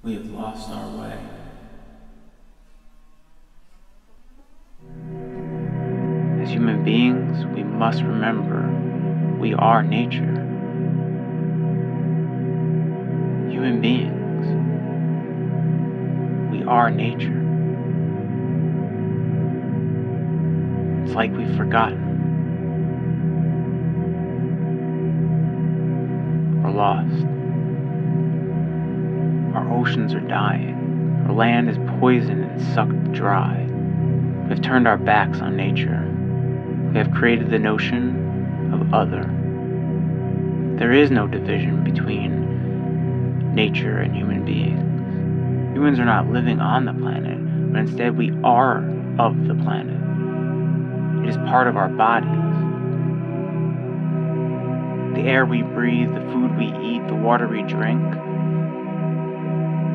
We have lost our way. As human beings, we must remember we are nature. Human beings, we are nature. It's like we've forgotten. We're lost. Our oceans are dying. Our land is poisoned and sucked dry. We have turned our backs on nature. We have created the notion of other. There is no division between nature and human beings. Humans are not living on the planet, but instead we are of the planet. It is part of our bodies. The air we breathe, the food we eat, the water we drink,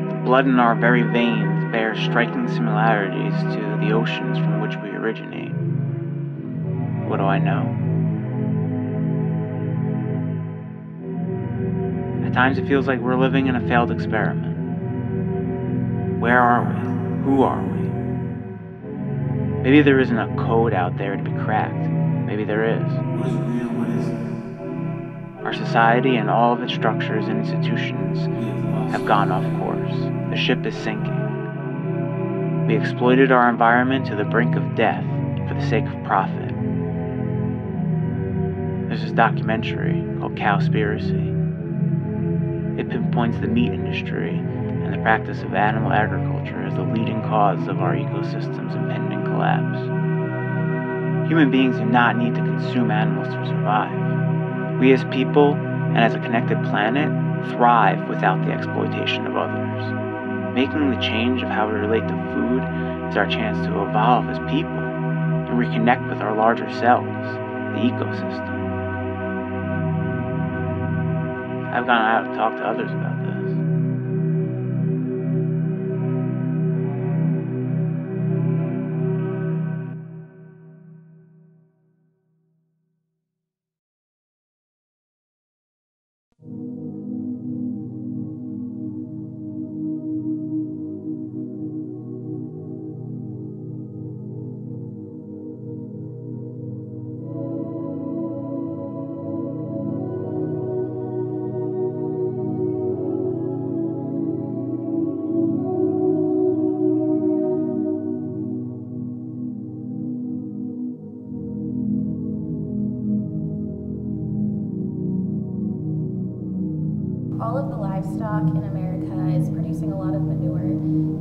the blood in our very veins bears striking similarities to the oceans from which we originate. What do I know? At times it feels like we're living in a failed experiment. Where are we? Who are we? Maybe there isn't a code out there to be cracked. Maybe there is. What is real? What isn't? Our society and all of its structures and institutions have gone off course. The ship is sinking. We exploited our environment to the brink of death for the sake of profit. There's this documentary called Cowspiracy. It pinpoints the meat industry and the practice of animal agriculture as the leading cause of our ecosystem's impending collapse. Human beings do not need to consume animals to survive. We as people, and as a connected planet, thrive without the exploitation of others. Making the change of how we relate to food is our chance to evolve as people and reconnect with our larger selves, the ecosystem. I've gone out and talked to others about this. All of the livestock in America is producing a lot of manure,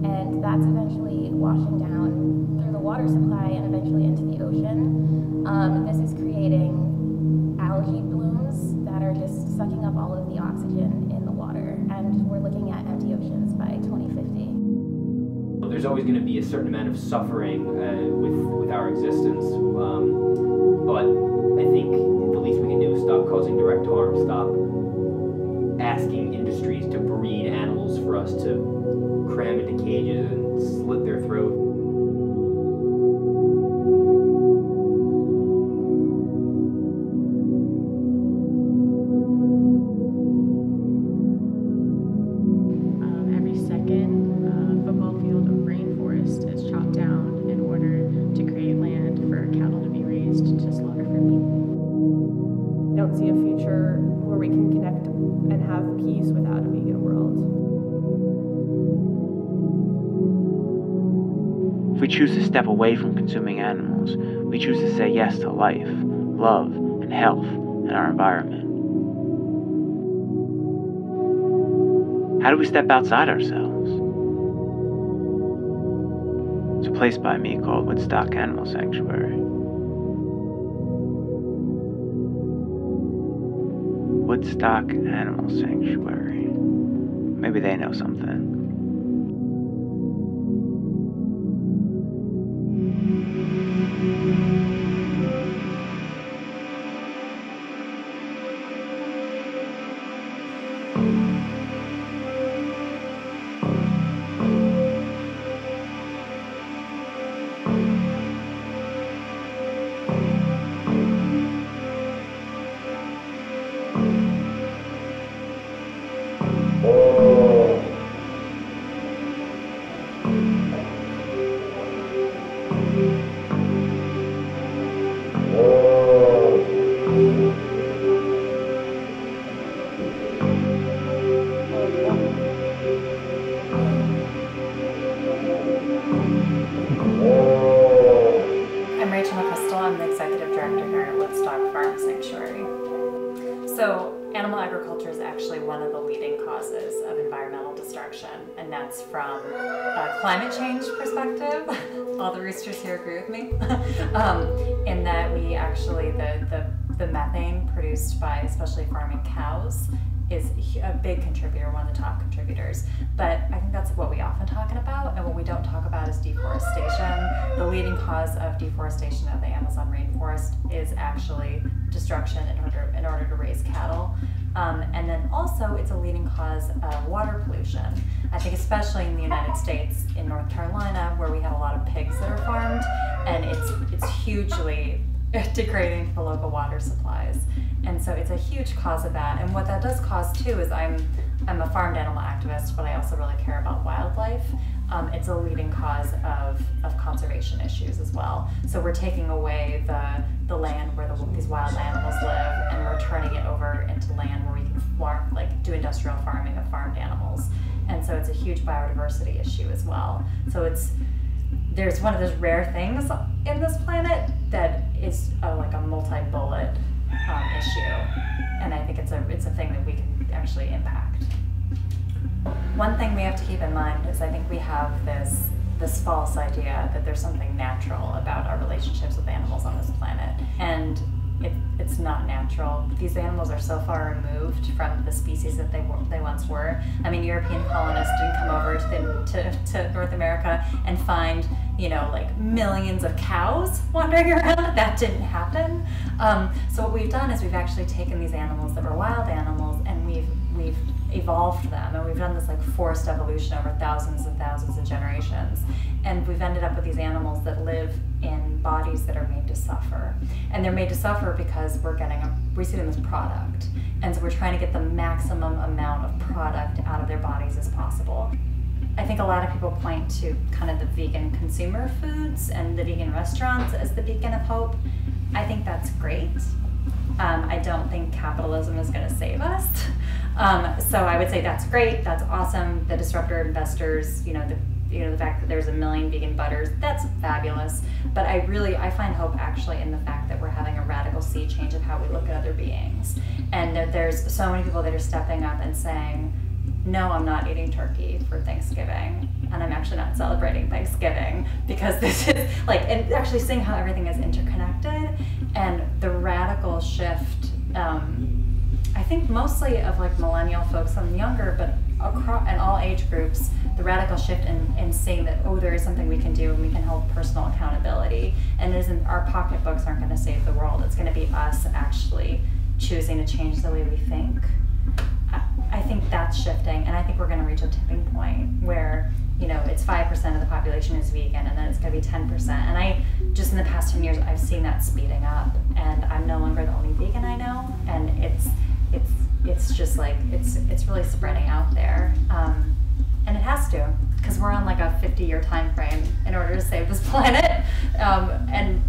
and that's eventually washing down through the water supply and eventually into the ocean. This is creating algae blooms that are just sucking up all of the oxygen in the water, and we're looking at empty oceans by 2050. There's always going to be a certain amount of suffering with our existence, but I think the least we can do is stop causing direct harm, stop asking industries to breed animals for us to cram into cages and slit their throat. Every second football field of rainforest is chopped down in order to create land for cattle to be raised to slaughter for meat. I don't see a future where we can connect and have peace without a vegan world. If we choose to step away from consuming animals, we choose to say yes to life, love, and health in our environment. How do we step outside ourselves? There's a place by me called Woodstock Animal Sanctuary. Woodstock Animal Sanctuary. Maybe they know something. destruction, and that's from a climate change perspective. All the roosters here agree with me, in that we actually, the methane produced by especially farming cows is a big contributor, one of the top contributors. But I think that's what we often talk about, and what we don't talk about is deforestation. The leading cause of deforestation of the Amazon rainforest is actually destruction in order to raise cattle. And then also it's a leading cause of water pollution. I think especially in the United States, in North Carolina, where we have a lot of pigs that are farmed, and it's hugely degrading the local water supplies. And so it's a huge cause of that. And what that does cause too is I'm a farmed animal activist, but I also really care about wildlife. It's a leading cause of conservation issues as well. So we're taking away the land where these wild animals live, and we're turning it over into land where we can farm, like do industrial farming of farmed animals. And so it's a huge biodiversity issue as well. So there's one of those rare things in this planet that is like a multi-bullet issue, and I think it's a thing that we can actually impact. One thing we have to keep in mind is I think we have this false idea that there's something natural about our relationships with animals on this planet, and it's not natural. These animals are so far removed from the species that they once were. I mean, European colonists didn't come over to North America and find, like millions of cows wandering around. That didn't happen. So what we've done is we've actually taken these animals that were wild animals, and we've evolved them, and we've done this like forced evolution over thousands and thousands of generations, and we've ended up with these animals that live in bodies that are made to suffer. And they're made to suffer because we see them as product, and so we're trying to get the maximum amount of product out of their bodies as possible. I think a lot of people point to kind of the vegan consumer foods and the vegan restaurants as the beacon of hope. I think that's great. I don't think capitalism is going to save us. So I would say that's great, that's awesome. The disruptor investors, the fact that there's 1 million vegan butters, that's fabulous. But I find hope actually in the fact that we're having a radical sea change of how we look at other beings. And that there's so many people that are stepping up and saying, no, I'm not eating turkey for Thanksgiving, and I'm actually not celebrating Thanksgiving, because this is and actually seeing how everything is interconnected, and the radical shift, I think mostly of millennial folks and younger, but in all age groups, the radical shift in seeing that, there is something we can do, and we can hold personal accountability, and our pocketbooks aren't going to save the world. It's going to be us actually choosing to change the way we think. I think that's shifting, and I think we're going to reach a tipping point where, it's 5% of the population is vegan, and then it's going to be 10%. And just in the past 10 years, I've seen that speeding up, and I'm no longer the only vegan I know, and it's just it's really spreading out there, and it has to, because we're on a 50-year time frame in order to save this planet, and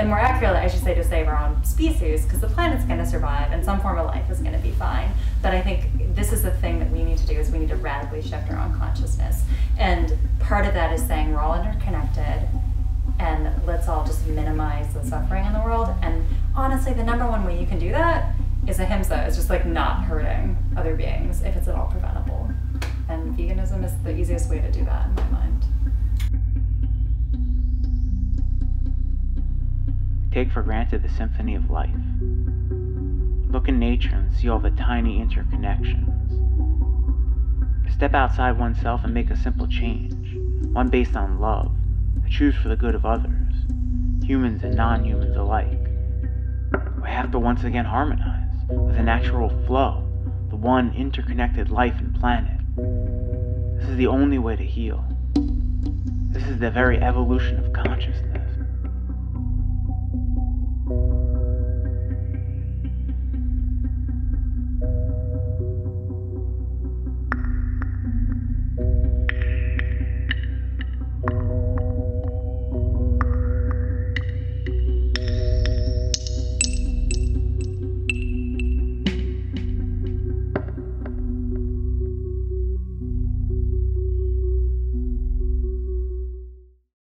more accurately, I should say, to save our own species, because the planet's going to survive, and some form of life is going to be fine. But I think this is the thing that we need to do, is we need to radically shift our own consciousness. And part of that is saying we're all interconnected, and let's all just minimize the suffering in the world. And honestly, the number one way you can do that is ahimsa. It's just not hurting other beings if it's at all preventable. And veganism is the easiest way to do that in my mind. Take for granted the symphony of life. Look in nature and see all the tiny interconnections. Step outside oneself and make a simple change, one based on love, a truth for the good of others, humans and non-humans alike. We have to once again harmonize with the natural flow, the one interconnected life and planet. This is the only way to heal. This is the very evolution of consciousness.